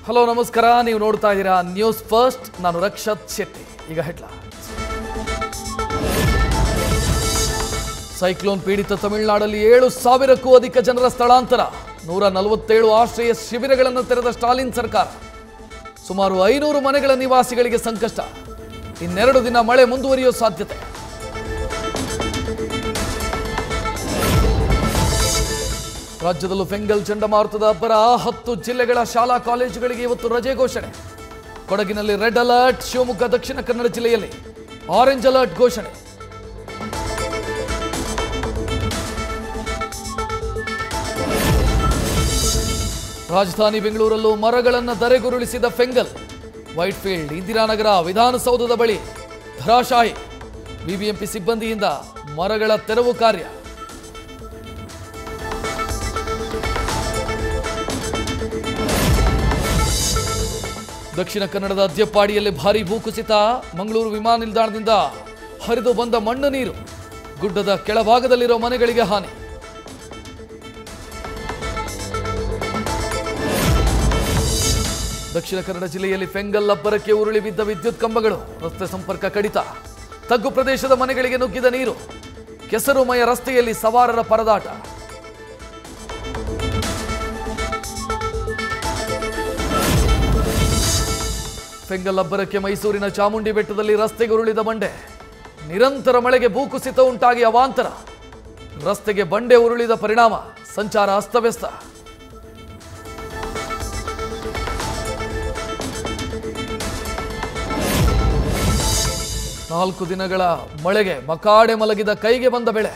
Hello ನಮಸ್ಕಾರ, ನೀವು ನೋಡ್ತಾ ಇದ್ದೀರಾ ನ್ಯೂಸ್ ಫಸ್ಟ್. ನಾನು ರಕ್ಷತ್ ಶೆಟ್ಟಿ. ಈಗ ಹೆಡ್ಲೈನ್ಸ್. ಸೈಕ್ಲೋನ್ ಪೀಡಿತ ತಮಿಳುನಾಡಲ್ಲಿ 7,000ಕ್ಕೂ ಅಧಿಕ ಜನರ ಸ್ಥಳಾಂತರ. 147 ಆಶ್ರಯ ಶಿಬಿರಗಳನ್ನು ತೆರೆದ ಸ್ಟಾಲಿನ್ ಸರ್ಕಾರ. ಸುಮಾರು 500 ಮನೆಗಳ ನಿವಾಸಿಗಳಿಗೆ ಸಂಕಷ್ಟ. ಇನ್ನೆರಡು ದಿನ ಮಳೆ ಮುಂದುವರಿಯುವ ಸಾಧ್ಯತೆ. ರಾಜ್ಯದಲ್ಲೂ ಫೆಂಗಲ್ ಚಂಡಮಾರುತದ ಅಬ್ಬರ. 10 ಜಿಲ್ಲೆಗಳ ಶಾಲಾ ಕಾಲೇಜುಗಳಿಗೆ ಇವತ್ತು ರಜೆ ಘೋಷಣೆ. ಕೊಡಗಿನಲ್ಲಿ ರೆಡ್ ಅಲರ್ಟ್. ಶಿವಮೊಗ್ಗ, ದಕ್ಷಿಣ ಕನ್ನಡ ಜಿಲ್ಲೆಯಲ್ಲಿ ಆರೆಂಜ್ ಅಲರ್ಟ್ ಘೋಷಣೆ. ರಾಜಧಾನಿ ಬೆಂಗಳೂರಲ್ಲೂ ಮರಗಳನ್ನು ಧರೆಗುರುಳಿಸಿದ ಫೆಂಗಲ್. ವೈಟ್ಫೀಲ್ಡ್, ಇಂದಿರಾನಗರ, ವಿಧಾನಸೌಧದ ಬಳಿ ಧರಾಶಾಹಿ. ಬಿಬಿಎಂಪಿ ಸಿಬ್ಬಂದಿಯಿಂದ ಮರಗಳ ತೆರವು ಕಾರ್ಯ. ದಕ್ಷಿಣ ಕನ್ನಡದ ಅದ್ಯಪ್ಪಾಡಿಯಲ್ಲಿ ಭಾರೀ ಭೂಕುಸಿತ. ಮಂಗಳೂರು ವಿಮಾನ ನಿಲ್ದಾಣದಿಂದ ಹರಿದು ಬಂದ ಮಣ್ಣು ನೀರು. ಗುಡ್ಡದ ಕೆಳಭಾಗದಲ್ಲಿರೋ ಮನೆಗಳಿಗೆ ಹಾನಿ. ದಕ್ಷಿಣ ಕನ್ನಡ ಜಿಲ್ಲೆಯಲ್ಲಿ ಫೆಂಗಲ್ ಅಬ್ಬರಕ್ಕೆ ಉರುಳಿ ಬಿದ್ದ ವಿದ್ಯುತ್ ಕಂಬಗಳು. ರಸ್ತೆ ಸಂಪರ್ಕ ಕಡಿತ. ತಗ್ಗು ಪ್ರದೇಶದ ಮನೆಗಳಿಗೆ ನುಗ್ಗಿದ ನೀರು. ಕೆಸರುಮಯ ರಸ್ತೆಯಲ್ಲಿ ಸವಾರರ ಪರದಾಟ. ಫೆಂಗಲ್ ಅಬ್ಬರಕ್ಕೆ ಮೈಸೂರಿನ ಚಾಮುಂಡಿ ಬೆಟ್ಟದಲ್ಲಿ ರಸ್ತೆಗೆ ಉರುಳಿದ ಬಂಡೆ. ನಿರಂತರ ಮಳೆಗೆ ಭೂಕುಸಿತ ಉಂಟಾಗಿ ಅವಾಂತರ. ರಸ್ತೆಗೆ ಬಂಡೆ ಉರುಳಿದ ಪರಿಣಾಮ ಸಂಚಾರ ಅಸ್ತವ್ಯಸ್ತ. ನಾಲ್ಕು ದಿನಗಳ ಮಳೆಗೆ ಮಕಾಡೆ ಮಲಗಿದ ಕೈಗೆ ಬಂದ ಬೆಳೆ.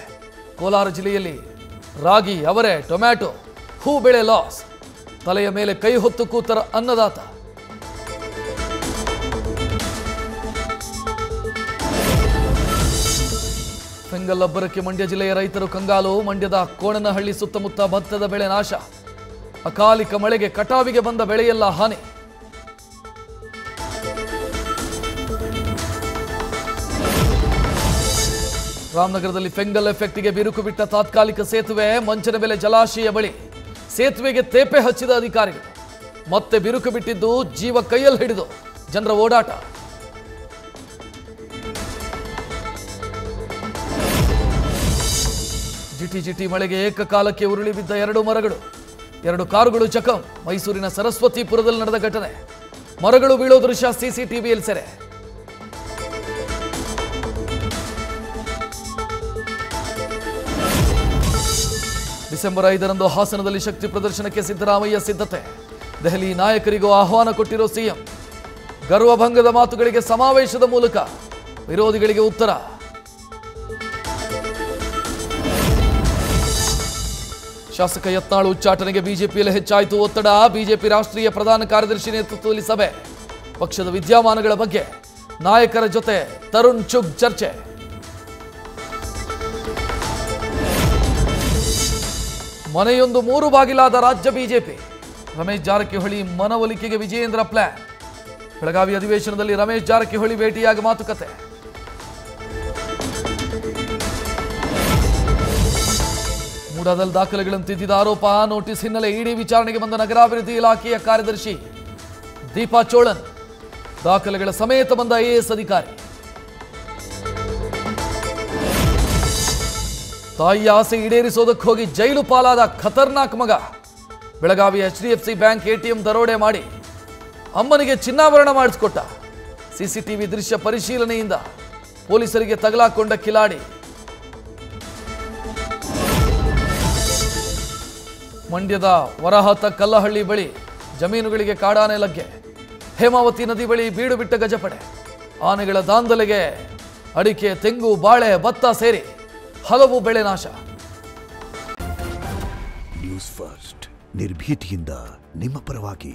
ಕೋಲಾರ ಜಿಲ್ಲೆಯಲ್ಲಿ ರಾಗಿ, ಅವರೆ, ಟೊಮ್ಯಾಟೊ, ಹೂ ಬೆಳೆ ಲಾಸ್. ತಲೆಯ ಮೇಲೆ ಕೈ ಹೊತ್ತು ಕೂತರ ಅನ್ನದಾತ. ಫೆಂಗಲ್ ಅಬ್ಬರಕ್ಕೆ ಮಂಡ್ಯ ಜಿಲ್ಲೆಯ ರೈತರು ಕಂಗಾಲು. ಮಂಡ್ಯದ ಕೋಣನಹಳ್ಳಿ ಸುತ್ತಮುತ್ತ ಭತ್ತದ ಬೆಳೆ ನಾಶ. ಅಕಾಲಿಕ ಮಳೆಗೆ ಕಟಾವಿಗೆ ಬಂದ ಬೆಳೆಯೆಲ್ಲ ಹಾನಿ. ರಾಮನಗರದಲ್ಲಿ ಫೆಂಗಲ್ ಎಫೆಕ್ಟ್ಗೆ ಬಿರುಕು ಬಿಟ್ಟ ತಾತ್ಕಾಲಿಕ ಸೇತುವೆ. ಮಂಚನಬೆಲೆ ಜಲಾಶಯ ಬಳಿ ಸೇತುವೆಗೆ ತೇಪೆ ಹಚ್ಚಿದ ಅಧಿಕಾರಿಗಳು. ಮತ್ತೆ ಬಿರುಕು ಬಿಟ್ಟಿದ್ದು ಜೀವ ಕೈಯಲ್ಲಿ ಹಿಡಿದು ಜನರ ಓಡಾಟ. ಜಿಟಿ ಮಳೆಗೆ ಏಕಕಾಲಕ್ಕೆ ಉರುಳಿ ಬಿದ್ದ 2 ಮರಗಳು. 2 ಕಾರುಗಳು ಜಖಂ. ಮೈಸೂರಿನ ಸರಸ್ವತಿಪುರದಲ್ಲಿ ನಡೆದ ಘಟನೆ. ಮರಗಳು ಬೀಳೋ ದೃಶ್ಯ ಸಿಸಿಟಿವಿಯಲ್ಲಿ ಸೆರೆ. ಡಿಸೆಂಬರ್ 5ರಂದು ಹಾಸನದಲ್ಲಿ ಶಕ್ತಿ ಪ್ರದರ್ಶನಕ್ಕೆ ಸಿದ್ದರಾಮಯ್ಯ ಸಿದ್ಧತೆ. ದೆಹಲಿ ನಾಯಕರಿಗೂ ಆಹ್ವಾನ ಕೊಟ್ಟಿರೋ ಸಿಎಂ. ಗರ್ವಭಂಗದ ಮಾತುಗಳಿಗೆ ಸಮಾವೇಶದ ಮೂಲಕ ವಿರೋಧಿಗಳಿಗೆ ಉತ್ತರ. ಶಾಸಕ ಯತ್ನಾಳ್ ಉಚ್ಚಾಟನೆಗೆ ಬಿಜೆಪಿಯಲ್ಲಿ ಹೆಚ್ಚಾಯಿತು ಒತ್ತಡ. ಬಿಜೆಪಿ ರಾಷ್ಟ್ರೀಯ ಪ್ರಧಾನ ಕಾರ್ಯದರ್ಶಿ ನೇತೃತ್ವದಲ್ಲಿ ಸಭೆ. ಪಕ್ಷದ ವಿದ್ಯಮಾನಗಳ ಬಗ್ಗೆ ನಾಯಕರ ಜೊತೆ ತರುಣ್ ಚುಗ್ ಚರ್ಚೆ. ಮನೆಯೊಂದು 3 ಬಾಗಿಲಾದ ರಾಜ್ಯ ಬಿಜೆಪಿ. ರಮೇಶ್ ಜಾರಕಿಹೊಳಿ ಮನವೊಲಿಕೆಗೆ ವಿಜಯೇಂದ್ರ ಪ್ಲಾನ್. ಬೆಳಗಾವಿ ಅಧಿವೇಶನದಲ್ಲಿ ರಮೇಶ್ ಜಾರಕಿಹೊಳಿ ಭೇಟಿಯಾಗಿ ಮಾತುಕತೆ. ಮೂಡಾದಲ್ಲಿ ದಾಖಲೆಗಳನ್ನು ತಿದ್ದಿದ ಆರೋಪ. ನೋಟಿಸ್ ಹಿನ್ನೆಲೆ ಇಡಿ ವಿಚಾರಣೆಗೆ ಬಂದ ನಗರಾಭಿವೃದ್ಧಿ ಇಲಾಖೆಯ ಕಾರ್ಯದರ್ಶಿ ದೀಪಾ ಚೋಳನ್. ದಾಖಲೆಗಳ ಸಮೇತ ಬಂದ ಐಎಎಸ್ ಅಧಿಕಾರಿ. ತಾಯಿಯ ಆಸೆ ಈಡೇರಿಸೋದಕ್ಕೆ ಹೋಗಿ ಜೈಲು ಪಾಲಾದ ಖತರ್ನಾಕ್ ಮಗ. ಬೆಳಗಾವಿ HDFC ಬ್ಯಾಂಕ್ ATM ದರೋಡೆ ಮಾಡಿ ಅಮ್ಮನಿಗೆ ಚಿನ್ನಾಭರಣ ಮಾಡಿಸಿಕೊಟ್ಟ. ಸಿಸಿಟಿವಿ ದೃಶ್ಯ ಪರಿಶೀಲನೆಯಿಂದ ಪೊಲೀಸರಿಗೆ ತಗಲಾಕೊಂಡ ಕಿಲಾಡಿ. ಮಂಡ್ಯದ ವರಹತ ಕಲ್ಲಹಳ್ಳಿ ಬಳಿ ಜಮೀನುಗಳಿಗೆ ಕಾಡಾನೆ ಲಗ್ಗೆ. ಹೇಮಾವತಿ ನದಿ ಬಳಿ ಬೀಡು ಬಿಟ್ಟ ಗಜಪಡೆ. ಆನೆಗಳ ದಾಂಧಲೆಗೆ ಅಡಿಕೆ, ತೆಂಗು, ಬಾಳೆ, ಭತ್ತ ಸೇರಿ ಹಲವು ಬೆಳೆ ನಾಶ. ನ್ಯೂಸ್ ಫಸ್ಟ್, ನಿರ್ಭೀತಿಯಿಂದ ನಿಮ್ಮ ಪರವಾಗಿ.